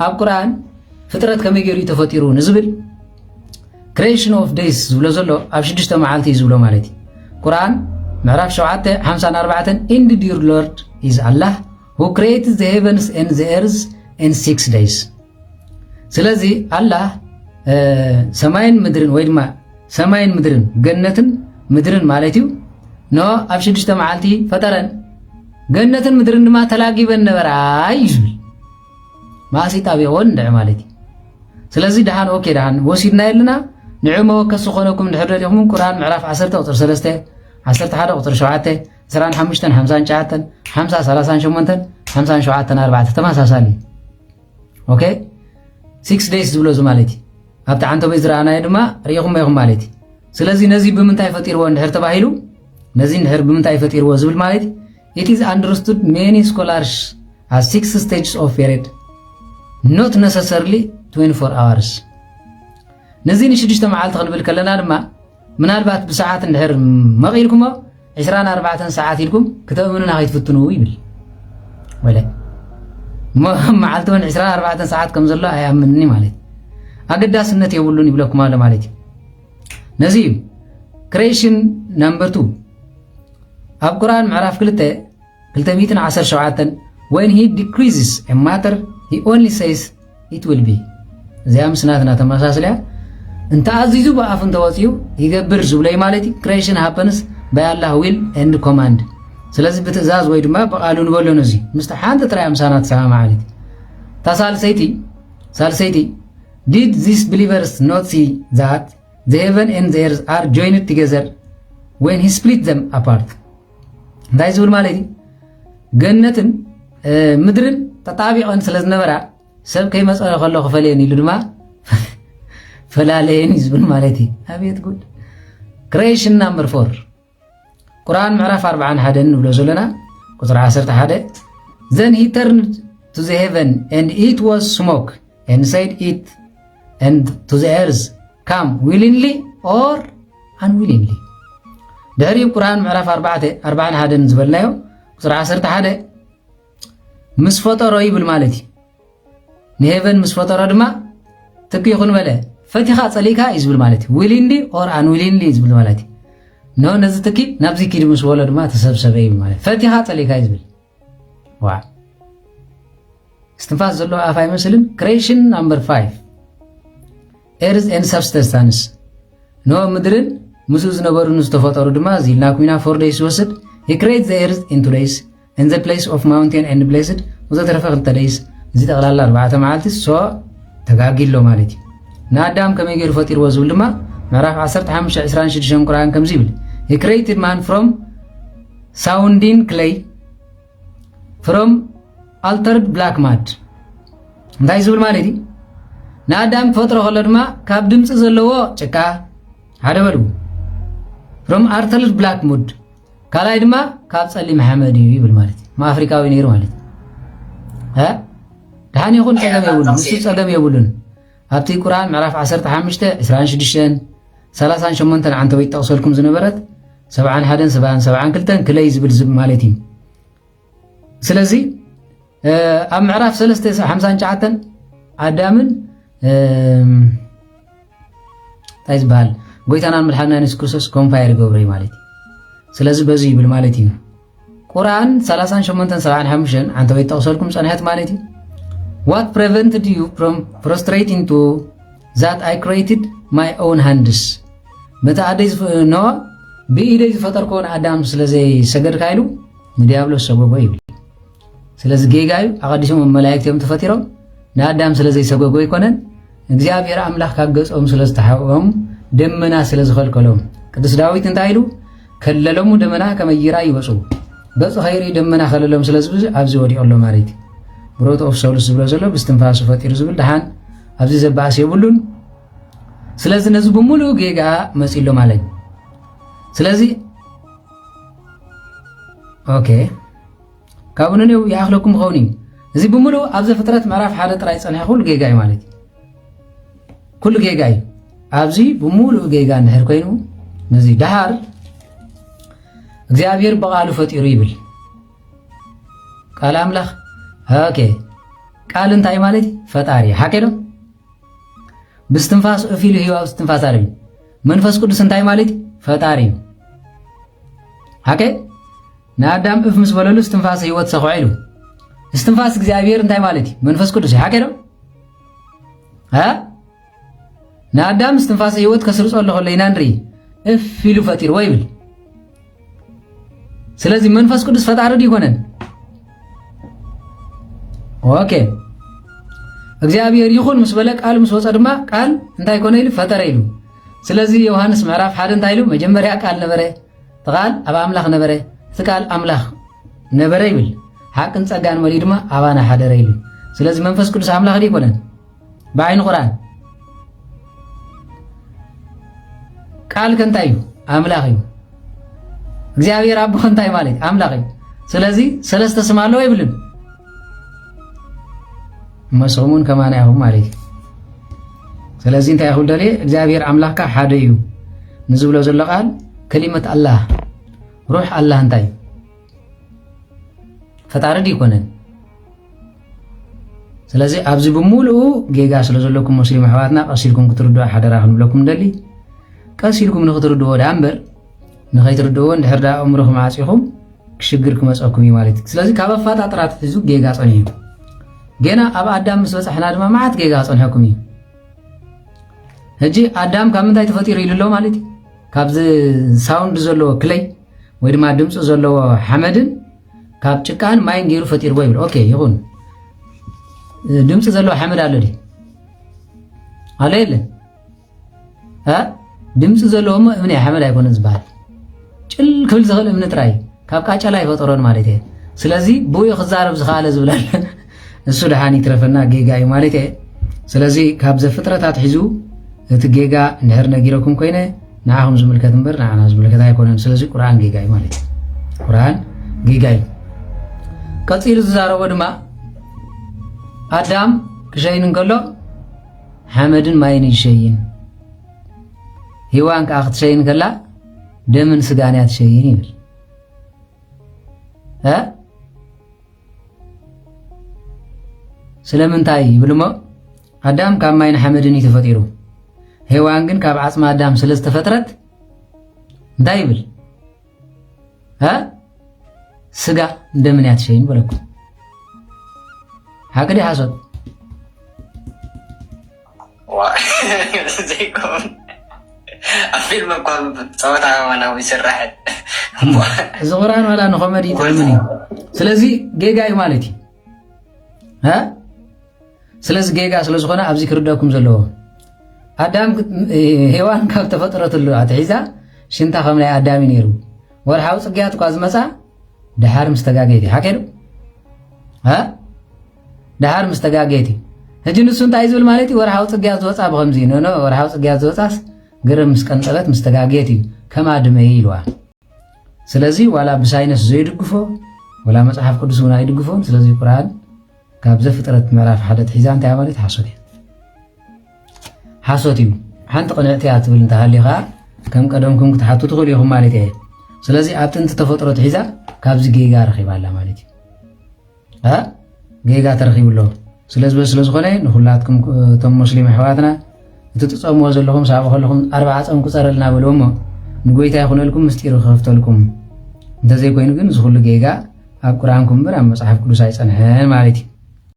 ኣብ ቁርኣን ፍጥረት ከመይ ገይሩ ተፈጢሩ ንዝብል creation of days ዝብሎ ዘሎ ኣብ 6 መዓልቲ ዝብሎ ማለት እዩ ቁርኣን ምዕራፍ 7:54 in the dear Lord is Allah who created the heavens and the earth in 6 days ስለዚ አላህ ሰማይን ምድርን ወይ ድማ ሰማይን ምድርን ገነትን ምድርን ማለት እዩ ኖ ኣብ 6 መዓልቲ ፈጠረን ገነትን ምድርን ድማ ተላጊበን ነበራ ይብል ማሲጣ ቢሆን እንደ ማለት እዩ ስለዚ ደሃን ኦኬ ደሃን ወሲድና የለና ንዕሞ ከስኾነኩም ድሕረዲኩም ቁርኣን ምዕራፍ 10 ቁጥር 3 11 ቁጥር 7 25 59 50 38 57 4 ተመሳሳሊ ኦኬ 6 days ዝብሎ ማለት እዩ ኣብታ ዓንተ በዝራናይ ድማ ሪኹም ይኹም ማለት እዩ ስለዚ ነዚ ብምንታይ ፈጢርዎ እንድሕር ተባሂሉ ነዚ እንድሕር ብምንታይ ፈጢርዎ ዝብል ማለት it is understood many scholars as 6 stages of period not necessarily 24 hours ነዚ ንሽድሽተ መዓልቲ ክንብል ከለና ድማ ምናልባት ብሰዓት እንድሕር መቂልኩሞ 24 ሰዓት ኢልኩም ከተምኑና ከይትፍትኑ ይብል ወላ መዓልቱን 24 ሰዓት ከም ዘሎ ኣያምንኒ ማለት ኣገዳስነት የብሉን ይብለኩም አለ ማለት ነዚ creation number 2 ኣብ ቁርኣን ምዕራፍ 2:217 when he decreases a matter he only says it will be እዚያ ምስናትና ተመሳስለያ እንተ አዚዙ በአፍ እንተወፂው ይገብር ዝብለይ ማለት creation happens by Allah will and command ስለዚህ በትእዛዝ ወይ ድማ በቃሉ ንበሎ ነዚ ምስተ ሓንተ ጥራይ አምሳናት ሰማ ማለት ሳልሰይቲ did these believers not see that the heaven and the earth are joined together when he split them apart እንታይ ዝብል ማለት ገነትን ምድርን ተጣቢቀን ስለዝነበራ ሰብ ከይመፀ ከሎ ክፈልየን ኢሉ ድማ ፈላለየን ዝብል ማለት አቤት ጉድ creation number 4 ቁርኣን ምዕራፍ 41 ንብሎ ዘለና ቁጥር 11 then he turned to the heaven and it was smoke and said it and to the earth come willingly or unwillingly ድሕሪ ቁርኣን ምዕራፍ 41 ዝበልናዮ ቁጥር 11 ምስ ፈጠሮ ይብል ማለት እዩ ንሄቨን ምስ ፈጠሮ ድማ ትክ ይኹን በለ ፈቲኻ ጸሊካ ይዝብል ማለት እዩ willingly or unwillingly ይዝብል ማለት እዩ ኖ ነዚ ትክ ናብዚ ኪድ ምስ ወለ ድማ ተሰብሰበ ይብል ማለት ፈቲኻ ጸሊካ ይዝብል ዋ استنفاس ዘሎ አፍ አይመስልም creation number 5 earth and substance ኖ ምድርን ምስ ዝነበሩ ዝተፈጠሩ ድማ ዚልና ኩና 4 days ወሰድ he created the earth in 2 days in the place of mountain and blessed ወዘተረፈ 2 days እዚ ጠቅላላ 4 መዓልቲ ሶ ተጋጊሎ ማለት እዩ ናዳም ከመይ ገይሩ ፈጢርዎ ዝብል ድማ ምዕራፍ 15:26 ቁርኣን ከምዚ ይብል he created man from sounding clay from altered black mud እንታይ ዝብል ማለት እዩ ናዳም ፈጥሮ ከሎ ድማ ካብ ድምጽ ዘለዎ ጭቃ ሓደ በሉ from altered black mud ካላይ ድማ ካብ ጸሊም መሐመድ ይብል ማለት እዩ ማአፍሪካዊ ነይሩ ማለት ደሃን ይኹን ጸገም የብሉን ምስ ጸገም የብሉን ኣብቲ ቁርኣን ምዕራፍ 15:26 38 አንተ ወይ ተቀሰልኩም ዝነበረት 71 72 ክለይ ዝብል ማለት እዩ ስለዚ ኣብ ምዕራፍ 3:59 አዳምን ታይዝ ባል ጎይታናን መድሓኒትና ኢየሱስ ክርስቶስ ኮምፓየር ገብረ ማለት እዩ ስለዚ በዚ ይብል ማለት እዩ ቁርኣን 38:75 አንተ ወይ ተቀሰልኩም ጸንሐት ማለት እዩ what prevented you from prostrating to that I created my own hands መታ አደይ ኖ በኢደይ ፈጠርኮን አዳም ስለዚ ሰገድ ካይሉ ንዲያብሎስ ሰጎጎ ይብል ስለዚ ጌጋዩ አቀዲሶም መላእክቶም ተፈጢሮም ናዳም ስለዚ ሰጎጎ ይኮነን እግዚአብሔር አምላክ ካገጾም ስለዚ ተሐቆም ደመና ስለዚ ኸልከሎም ቅዱስ ዳዊት እንታይ ኢሉ ከለለሙ ደመና ከመይራ ይወጹ በጽ ኸይሪ ደመና ከለሎም ስለዚ ኣብዚ ወዲኦሎ ማለት ብሮት ኦፍ ሶልስ ዝብሎ ዘሎ ብስትንፋስ ፈጢሩ ዝብል ደሃን ኣብዚ ዘባስ የብሉን ስለዚ ነዚ በሙሉ ጌጋ መጽኢሎ ማለት ስለዚ ኦኬ ካብነው ያخلكم ኸውኒ እዚ በሙሉ ኣብዚ ፍጥረት ምዕራፍ ሓደ ጥራይ ጸንሐ ሁሉ ጌጋይ ማለት ኩሉ ጌጋይ ኣብዚ በሙሉ ጌጋ ንሕር ኮይኑ ነዚ ዳሃር እግዚአብሔር በቃሉ ፈጢሩ ይብል ቃል አምላክ ኦኬ ቃል እንታይ ማለት ፈጣሪ ሓቀዶ ብስትንፋስ እፊሉ ህያው ስትንፋስ አለኝ መንፈስ ቅዱስ እንታይ ማለት ፈጣሪ ሓቀ ንአዳም እፍ ምስ በለሉ ስትንፋስ ህይወት ሰኽዒሉ ስትንፋስ እግዚአብሔር እንታይ ማለት መንፈስ ቅዱስ ሓቀዶ ንአዳም ስትንፋስ ህይወት ከስርጾ ለኸለይና ንርኢ እፍ ኢሉ ፈጢር ወይ ብል ስለዚህ መንፈስ ቅዱስ ፈጣሪ ይኮነን ኦኬ እግዚአብሔር ይኹን ምስ በለ ቃል ምስ ወፀ ድማ ቃል እንታይ ኮነ ኢሉ ፈጠረ ኢሉ ስለዚህ ዮሐንስ ምዕራፍ 1 እንታይ ኢሉ መጀመሪያ ቃል ነበረ ተቃል አብ አምላኽ ነበረ ተቃል አምላኽ ነበረ ይብል ሓቅን ጸጋን መሊ ድማ አባና ሓደረ ኢሉ ስለዚህ መንፈስ ቅዱስ አምላኽ ይኮነን በአይን ቁርአን ቃል ከንታይ አምላኽ እዩ እግዚአብሔር አብ ከንታይ ማለት አምላኽ እዩ ስለዚህ ሰለስተ ስም አለው አይብልም መስሙን ከማና ያሁን ማለት ስለዚህ እንታይ ይሁን ደሌ እግዚአብሔር አምላኽካ ሓደ እዩ ንዝብሎ ዘሎ ቃል ከሊመት አላህ ሩህ አላህ እንታይ ፈጣሪ ይኮነን ስለዚህ ኣብዚ ብሙሉኡ ጌጋ ስለ ዘለኩም ሙስሊም ኣሕዋትና ቀሲልኩም ክትርድኡ ሓደራ ክንብለኩም ደሊ ቀሲልኩም ንኽትርድዎ ዳምበር ንኸይትርድዎ እንድሕር ዳ እምሮኹም ዓፂኹም ክሽግር ክመፀኩም እዩ ማለት ስለዚህ ካብ ኣፈጣጥራት ሒዙ ጌጋ ፀኒሑ ገና ኣብ አዳም ምስ በፅሕና ድማ ማዓት ጌጋ ፀኒሐኩም እዩ ሕጂ አዳም ካብ ምንታይ ተፈጢሩ ኢሉ ኣሎ ማለት ካብዚ ሳውንድ ዘለዎ ክለይ ወይ ድማ ድምፂ ዘለዎ ሓመድን ካብ ጭቃን ማይን ገይሩ ፈጢርዎ ይብል ኦኬ ይኹን ድምፂ ዘለዎ ሓመድ ኣሎ ዲ አለ የለን ድምፂ ዘለዎ እምኒ ሓመድ ኣይኮነን ዝበሃል ጭል ክብል ዝኽእል እምኒ ጥራይ ካብ ቃጨላ ይፈጠሮን ማለት እየ ስለዚ ብኡ ክዛረብ ዝኽኣለ ዝብላል እሱ ደሓን ይትረፈና ጌጋ እዩ ማለት እየ ስለዚ ካብ ዘፍጥረታት ሒዙ እቲ ጌጋ እንድሕር ነጊረኩም ኮይነ ንዓኹም ዝምልከት እምበር ንዓና ዝምልከት ኣይኮነን ስለዚ ቁርኣን ጌጋ እዩ ማለት እዩ ቁርኣን ጌጋ እዩ ቀፂሉ ዝዛረቦ ድማ አዳም ክሸይን እንከሎ ሓመድን ማይን ይሸይን ሂዋን ከዓ ክትሸይን ከላ ደምን ስጋን እያ ትሸይን ይብል ስለምንታይ ይብል እሞ አዳም ካብ ማይን ሓመድን እዩ ተፈጢሩ ሄዋን ግን ካብ ዓፅማ አዳም ስለ ዝተፈጥረት እንታይ ይብል ስጋ እንደምን እያ ትሸይን በለኩም ሓቂ ዲ ሓሶት ዘይኮን ኣብ ፊልም እኳ ፀወታ ዋናዊ ይስራሕን እዚ ቁርኣን ዋላ ንኮመዲ ይጥዕምን እዩ ስለዚ ጌጋ እዩ ማለት እዩ ስለዚ ጌጋ ስለ ዝኾነ ኣብዚ ክርዳኩም ዘለዎ አዳም ሄዋን ካብ ተፈጥረትሉ ኣትሒዛ ሽንታ ከም ናይ አዳም እዩ ነይሩ ወርሓዊ ፅግያት እኳ ዝመፃ ድሓር ምስ ተጋገየት እዩ ሓቂዱ ድሓር ምስ ተጋገየት እዩ ሕጂ ንሱ እንታይ ዝብል ማለት እዩ ወርሓዊ ፅግያት ዝወፃ ብከምዚ ኖ ወርሓዊ ፅግያት ዝወፃስ ግርም ምስ ቀንጠበት ምስ ተጋገየት እዩ ከማ ድመይ ኢልዋ ስለዚ ዋላ ብሳይነስ ዘይድግፎ ወላ መፅሓፍ ቅዱስ እውን ኣይድግፎን ስለዚ ቁርኣን ካብ ዘፍጥረት ምዕራፍ ሓደ ትሒዛ እንታይ ማለት ሓሶት እዩ ሓሶት እዩ ሓንቲ ቅንዕቲ እያ ትብል እንተሃሊኻ ከም ቀደምኩም ክትሓቱ ትኽእሉ ኢኹም ማለት እየ ስለዚ ኣብ ጥንቲ ተፈጥሮ ትሒዛ ካብዚ ጌጋ ረኺባላ ማለት እዩ ጌጋ ተረኺብሎ ስለ ዝኾነ ንኩላትኩም እቶም ሙስሊም ኣሕዋትና እቲ ትፀምዎ ዘለኹም ሳብኡ ከለኹም 4 ፆም ቁፀረልና በልዎ እሞ ንጎይታ ይኹነልኩም ምስጢሩ ክኸፍተልኩም እንተዘይኮይኑ ግን ዝኩሉ ጌጋ ኣብ ቁርኣንኩም እምበር ኣብ መፅሓፍ ቅዱስ ኣይፀንሐን ማለት እዩ